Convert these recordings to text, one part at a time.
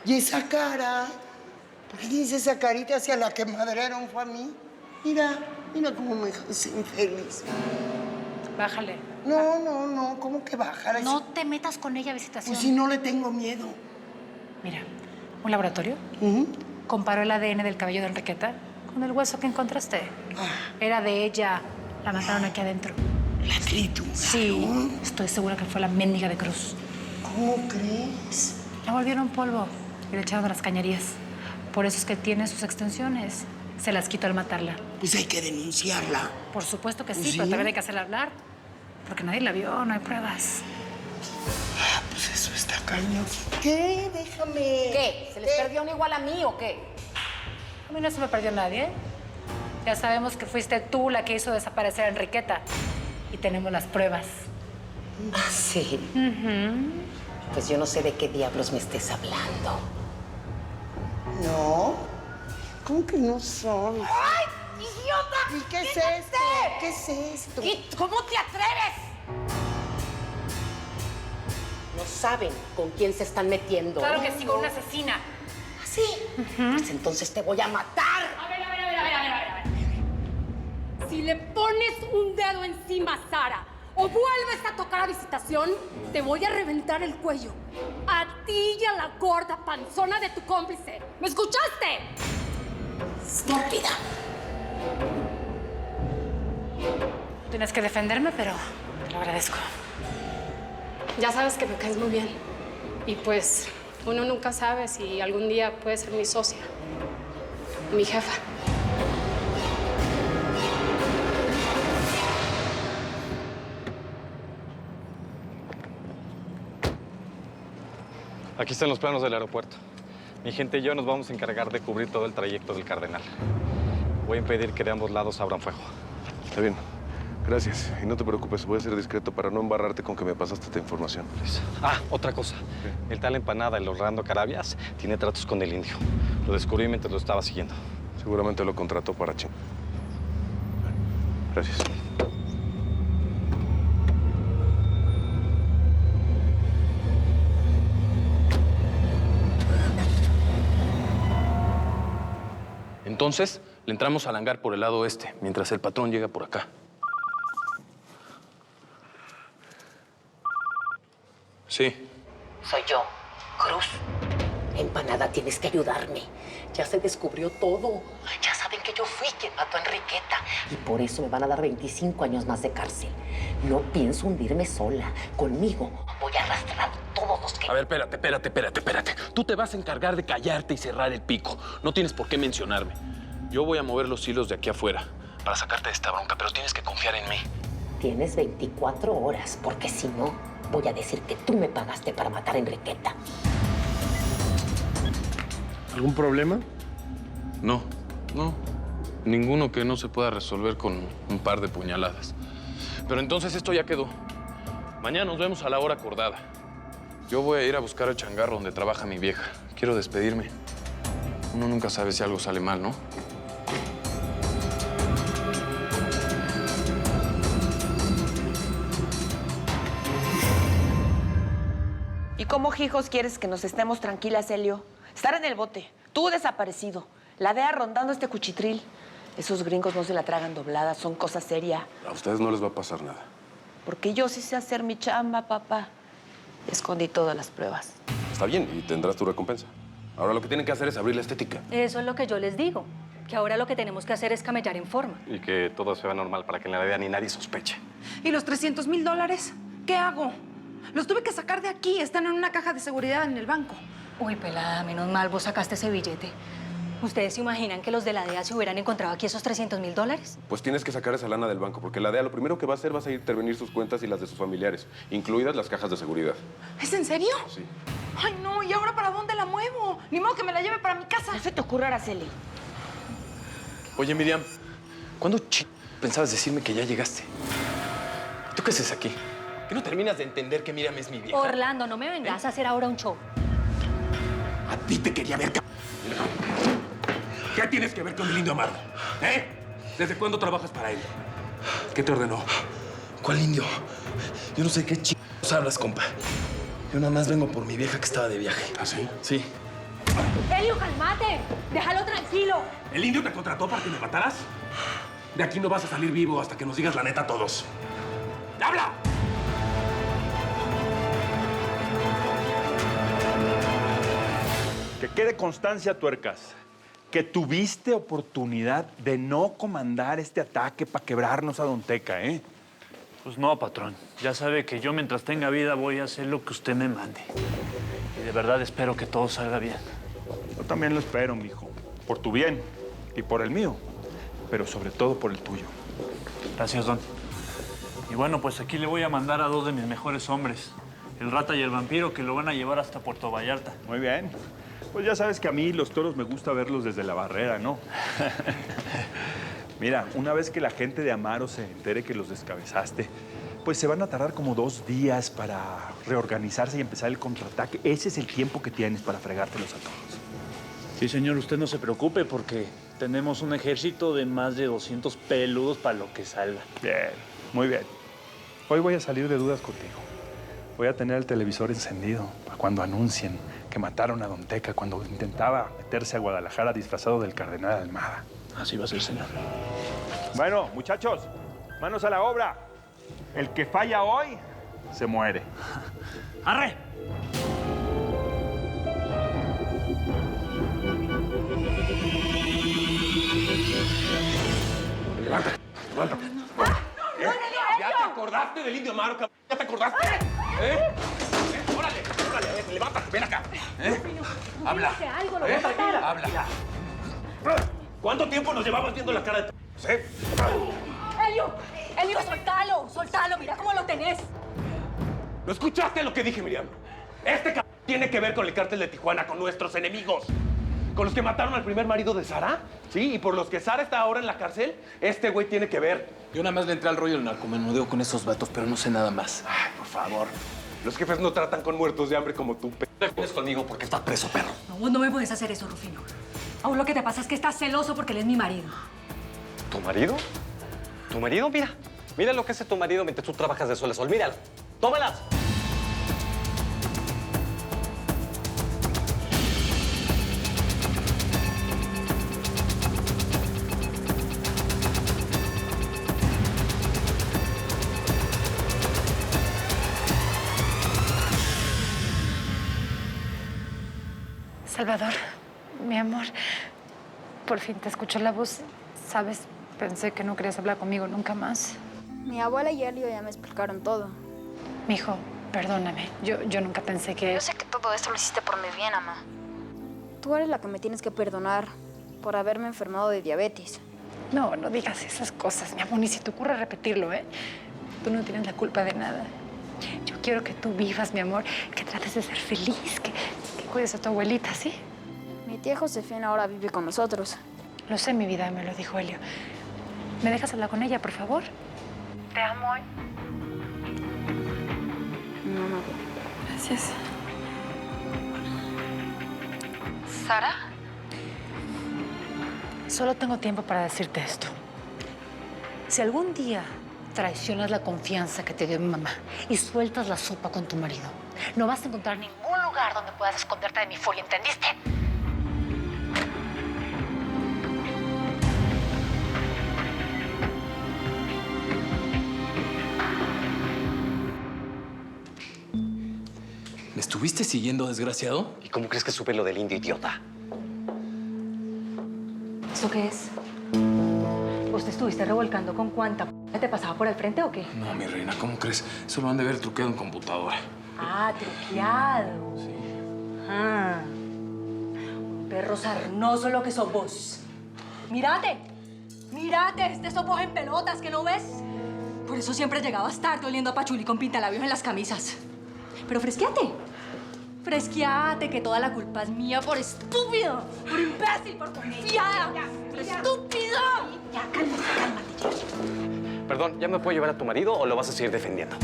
¿Y esa cara? ¿Por qué tienes esa carita hacia la que madrearon fue a mí? Mira, mira cómo me dejas infeliz. Bájale. No, ¿cómo que bájale? No te metas con ella a visitación. Pues si no le tengo miedo. Mira, un laboratorio comparó el ADN del cabello de Enriqueta con el hueso que encontraste. Era de ella. La mataron aquí adentro. La criatura. Sí, ¿no? estoy segura que fue la mendiga de Cruz. ¿Cómo crees? La volvieron polvo y le echaron a las cañerías. Por eso es que tiene sus extensiones. Se las quitó al matarla. Pues hay que denunciarla. Por supuesto que sí, ¿Sí? pero también hay que hacerla hablar. Porque nadie la vio, no hay pruebas. Pues eso está cañón. ¿Qué? Déjame. ¿Qué? ¿Se les perdió una igual a mí o qué? A mí no se me perdió nadie. Ya sabemos que fuiste tú la que hizo desaparecer a Enriqueta. Y tenemos las pruebas. Ah, sí. Pues yo no sé de qué diablos me estés hablando. No. ¿Cómo que no son? ¡Ay, idiota! ¿Y qué es ¡Quítate! esto? ¿Qué es esto? ¿Cómo te atreves? No saben con quién se están metiendo. Claro que sí, con una asesina. ¿Ah, sí? Pues entonces te voy a matar. A ver. Si le pones un dedo encima a Sara o vuelves a tocar a visitación, te voy a reventar el cuello. A ti y a la gorda panzona de tu cómplice. ¿Me escuchaste? Estúpida. Tienes que defenderme, pero te lo agradezco. Ya sabes que me caes muy bien. Y pues, uno nunca sabe si algún día puedes ser mi socia. Mi jefa. Aquí están los planos del aeropuerto. Mi gente y yo nos vamos a encargar de cubrir todo el trayecto del Cardenal. Voy a impedir que de ambos lados abran fuego. Está bien. Gracias. Y no te preocupes, voy a ser discreto para no embarrarte con que me pasaste esta información. Luis. Ah, otra cosa. El tal Empanada, el Orlando Carabias, tiene tratos con el indio. Lo descubrí mientras lo estaba siguiendo. Seguramente lo contrató para ching. Gracias. Entonces, le entramos al hangar por el lado oeste, mientras el patrón llega por acá. Sí. Soy yo, Cruz. Empanada, tienes que ayudarme. Ya se descubrió todo. Ya saben que yo fui quien mató a Enriqueta. Y por eso me van a dar 25 años más de cárcel. No pienso hundirme sola. Conmigo voy a arrastrar a todos los que... A ver, espérate. Tú te vas a encargar de callarte y cerrar el pico. No tienes por qué mencionarme. Yo voy a mover los hilos de aquí afuera para sacarte de esta bronca, pero tienes que confiar en mí. Tienes 24 horas, porque si no, voy a decir que tú me pagaste para matar a Enriqueta. ¿Algún problema? No. Ninguno que no se pueda resolver con un par de puñaladas. Pero entonces esto ya quedó. Mañana nos vemos a la hora acordada. Yo voy a ir a buscar el changarro donde trabaja mi vieja. Quiero despedirme. Uno nunca sabe si algo sale mal, ¿no? ¿Y cómo, hijos, quieres que nos estemos tranquilas, Helio? Estar en el bote, tú desaparecido, la DEA rondando este cuchitril. Esos gringos no se la tragan doblada, son cosa seria. A ustedes no les va a pasar nada. Porque yo sí sé hacer mi chamba, papá. Escondí todas las pruebas. Está bien, y tendrás tu recompensa. Ahora lo que tienen que hacer es abrir la estética. Eso es lo que yo les digo, que ahora lo que tenemos que hacer es camellar en forma. Y que todo se vea normal para que en la DEA ni nadie sospeche. ¿Y los $300,000? ¿Qué hago? Los tuve que sacar de aquí, están en una caja de seguridad en el banco. Uy, pelada, menos mal vos sacaste ese billete. ¿Ustedes se imaginan que los de la DEA se hubieran encontrado aquí esos $300,000? Pues tienes que sacar esa lana del banco, porque la DEA lo primero que va a hacer va a intervenir sus cuentas y las de sus familiares, incluidas las cajas de seguridad. ¿Es en serio? Sí. Ay, no, ¿y ahora para dónde la muevo? Ni modo que me la lleve para mi casa. No se te ocurra, Araceli. Oye, Miriam, ¿cuándo pensabas decirme que ya llegaste? ¿Tú qué haces aquí? ¿Que no terminas de entender que Miriam es mi vieja? Orlando, no me vengas a hacer ahora un show. A ti te quería ver. ¿Qué tienes que ver con el indio Amaro? ¿Eh? ¿Desde cuándo trabajas para él? ¿Qué te ordenó? ¿Cuál indio? Yo no sé qué chingos hablas, compa. Yo nada más vengo por mi vieja que estaba de viaje. ¿Ah, sí? Sí. Elio, cálmate. Déjalo tranquilo. ¿El indio te contrató para que me mataras? De aquí no vas a salir vivo hasta que nos digas la neta a todos. ¡Habla! Que quede constancia, tuercas, que tuviste oportunidad de no comandar este ataque para quebrarnos a Don Teca, ¿eh? Pues no, patrón. Ya sabe que yo mientras tenga vida voy a hacer lo que usted me mande. Y de verdad espero que todo salga bien. Yo también lo espero, mijo. Por tu bien y por el mío, pero sobre todo por el tuyo. Gracias, don. Y bueno, pues aquí le voy a mandar a 2 de mis mejores hombres. El rata y el vampiro, que lo van a llevar hasta Puerto Vallarta. Muy bien. Pues ya sabes que a mí los toros me gusta verlos desde la barrera, ¿no? Mira, una vez que la gente de Amaro se entere que los descabezaste, pues se van a tardar como 2 días para reorganizarse y empezar el contraataque. Ese es el tiempo que tienes para fregártelos a todos. Sí, señor, usted no se preocupe porque tenemos un ejército de más de 200 peludos para lo que salga. Bien, muy bien. Hoy voy a salir de dudas contigo. Voy a tener el televisor encendido para cuando anuncien que mataron a Don Teca cuando intentaba meterse a Guadalajara disfrazado del cardenal Almada. Así va a ser, señor. Bueno, muchachos, manos a la obra. El que falla hoy, se muere. ¡Arre! Levántate, levántate. ¿Ya te acordaste del indio Amaro, cabrón? ¿Ya te acordaste? Órale, órale, levántate, ven acá. Habla. Algo, lo voy a matar. Habla. ¿Cuánto tiempo nos llevamos viendo la cara de Elio, soltalo, mira cómo lo tenés. ¿No escuchaste lo que dije, Miriam? Este cabrón tiene que ver con el cártel de Tijuana, con nuestros enemigos. Con los que mataron al primer marido de Sara, ¿sí? Y por los que Sara está ahora en la cárcel, este güey tiene que ver. Yo nada más le entré al rollo del narcomenudeo con esos vatos, pero no sé nada más. Ay, por favor. Los jefes no tratan con muertos de hambre como tú. Te vienes conmigo porque estás preso, perro. No, vos no me puedes hacer eso, Rufino. Aún lo que te pasa es que estás celoso porque él es mi marido. ¿Tu marido? ¿Tu marido? Mira. Mira lo que hace tu marido mientras tú trabajas de sol a sol. Míralo. ¡Tómalas! Salvador, mi amor, por fin te escucho la voz. ¿Sabes? Pensé que no querías hablar conmigo nunca más. Mi abuela y Elio ya me explicaron todo. Mijo, perdóname. Yo nunca pensé que... Yo sé que todo esto lo hiciste por mi bien, mamá. Tú eres la que me tienes que perdonar por haberme enfermado de diabetes. No, no digas esas cosas, mi amor. Ni si te ocurre repetirlo, ¿eh? Tú no tienes la culpa de nada. Yo quiero que tú vivas, mi amor, que trates de ser feliz, que cuides a tu abuelita, ¿sí? Mi tía Josefina ahora vive con nosotros. Lo sé, mi vida, me lo dijo Elio. ¿Me dejas hablar con ella, por favor? Te amo hoy. Mamá. Gracias. ¿Sara? Solo tengo tiempo para decirte esto. Si algún día traicionas la confianza que te dio mi mamá y sueltas la sopa con tu marido, no vas a encontrar ningún lugar donde puedas esconderte de mi furia, ¿entendiste? ¿Me estuviste siguiendo, desgraciado? ¿Y cómo crees que supe lo del indio, idiota? ¿Eso qué es? ¿Vos te estuviste revolcando con cuánta p te pasaba por el frente o qué? No, mi reina, ¿cómo crees? Eso lo han de ver truqueado en computadora. Ah, truqueado. Sí. Ah. Un perro sarnoso lo que sos vos. ¡Mírate! ¡Mírate! Sos vos en pelotas, ¿que no ves? Por eso siempre llegabas tarde oliendo a pachuli con pintalabios en las camisas. Pero fresqueate. Fresqueate, que toda la culpa es mía por estúpido, por imbécil, por confiada, por estúpido. Ya, cálmate, cálmate. Perdón, ¿ya me puedo llevar a tu marido o lo vas a seguir defendiendo?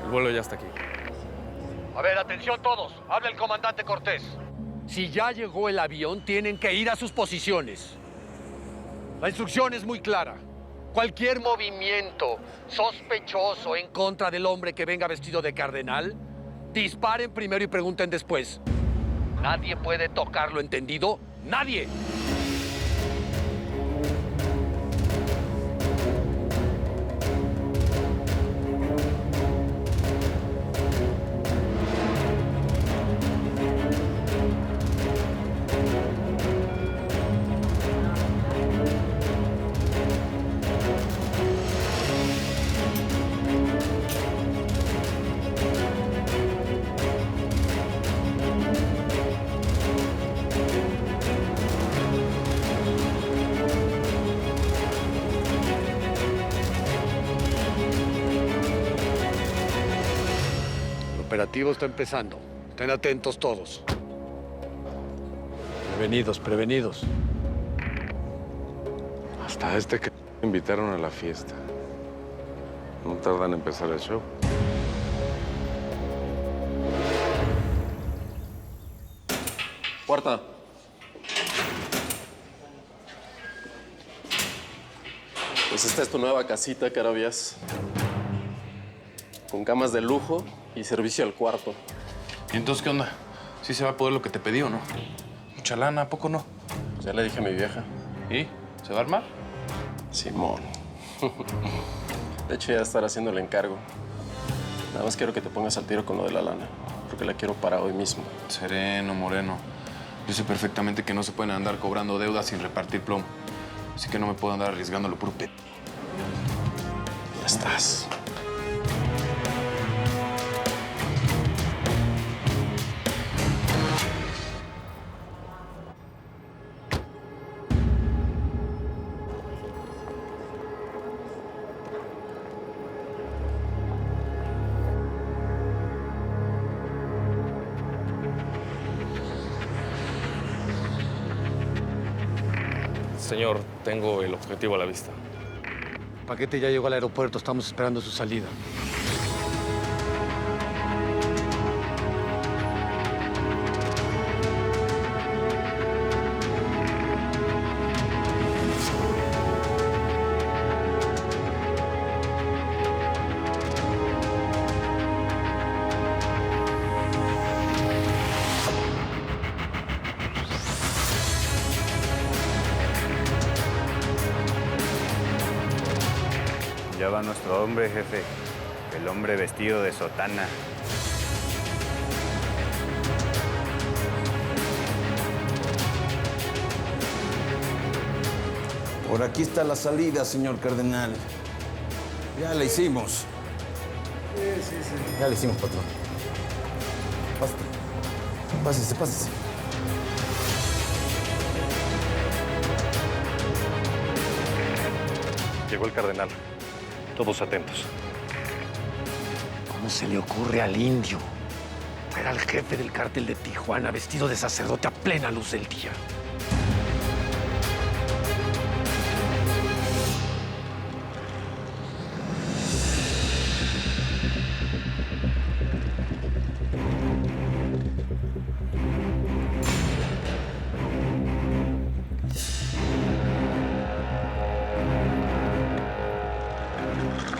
El vuelo ya está aquí. A ver, atención todos. Habla el comandante Cortés. Si ya llegó el avión, tienen que ir a sus posiciones. La instrucción es muy clara. Cualquier movimiento sospechoso en contra del hombre que venga vestido de cardenal, disparen primero y pregunten después. Nadie puede tocarlo, ¿entendido? ¡Nadie! El operativo está empezando. Estén atentos todos. Prevenidos, prevenidos. Hasta este que invitaron a la fiesta. No tardan en empezar el show. Puerta. Pues esta es tu nueva casita, Carabias. Con camas de lujo y servicio al cuarto. ¿Y entonces qué onda? ¿Sí se va a poder lo que te pedí o no? Mucha lana, ¿a poco no? Pues ya le dije a mi vieja. ¿Y? ¿Se va a armar? Simón. De hecho, ya estará haciendo el encargo. Nada más quiero que te pongas al tiro con lo de la lana, porque la quiero para hoy mismo. Sereno, Moreno. Yo sé perfectamente que no se pueden andar cobrando deudas sin repartir plomo. Así que no me puedo andar arriesgando lo puro pet. Ya estás. Señor, tengo el objetivo a la vista. El paquete ya llegó al aeropuerto. Estamos esperando su salida. Ya va nuestro hombre, jefe. El hombre vestido de sotana. Por aquí está la salida, señor cardenal. Ya la hicimos. Sí. Ya la hicimos, patrón. Pásese. Pásese. Llegó el cardenal. Todos atentos. ¿Cómo se le ocurre al indio traer al jefe del cártel de Tijuana vestido de sacerdote a plena luz del día?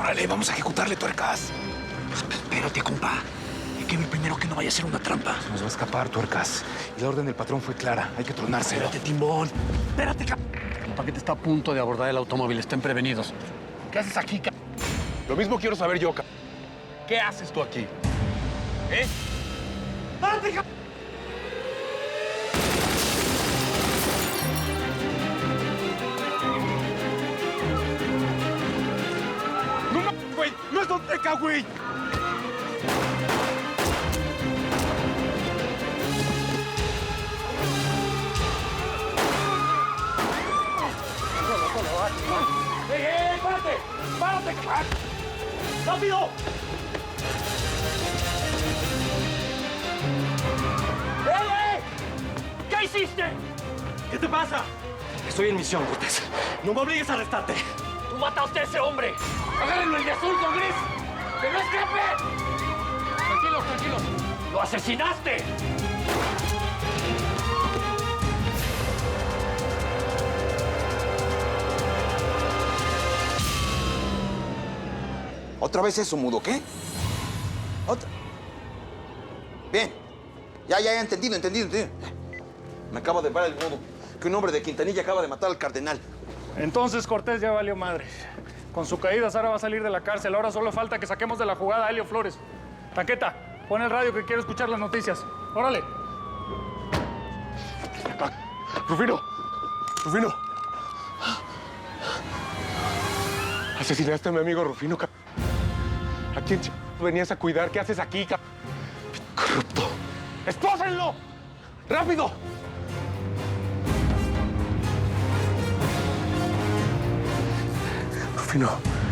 Órale, vamos a ejecutarle, tuercas. Espérate, compa. Hay que ver primero que no vaya a ser una trampa. Se nos va a escapar, tuercas. Y la orden del patrón fue clara. Hay que tronárselo. Espérate, timbón. Espérate, El paquete está a punto de abordar el automóvil. Estén prevenidos. ¿Qué haces aquí, Lo mismo quiero saber yo, ¿Qué haces tú aquí? ¿Eh? ¡Párate, ¡Güey! ¡No es Donteca, güey! ¡Ey! ¡Párate! ¡Párate! ¡Rápido! ¡Ey! ¿Qué hiciste? ¿Qué te pasa? Estoy en misión, Cortés. No me obligues a arrestarte. ¡Tú mataste a ese hombre! ¡Agárrenlo, el de azul con gris! ¡Que no escape! Tranquilos. ¡Lo asesinaste! ¿Otra vez eso, mudo? ¿Qué? ¿Otra? Bien. Ya, entendido. Me acaba de ver el mudo que un hombre de Quintanilla acaba de matar al cardenal. Entonces Cortés ya valió madre. Con su caída, Sara va a salir de la cárcel. Ahora solo falta que saquemos de la jugada a Helio Flores. Tanqueta, pon el radio que quiero escuchar las noticias. ¡Órale! Rufino. Asesinaste a mi amigo Rufino, ¿A quién venías a cuidar? ¿Qué haces aquí, corrupto? ¡Espósenlo! ¡Rápido! Rufino.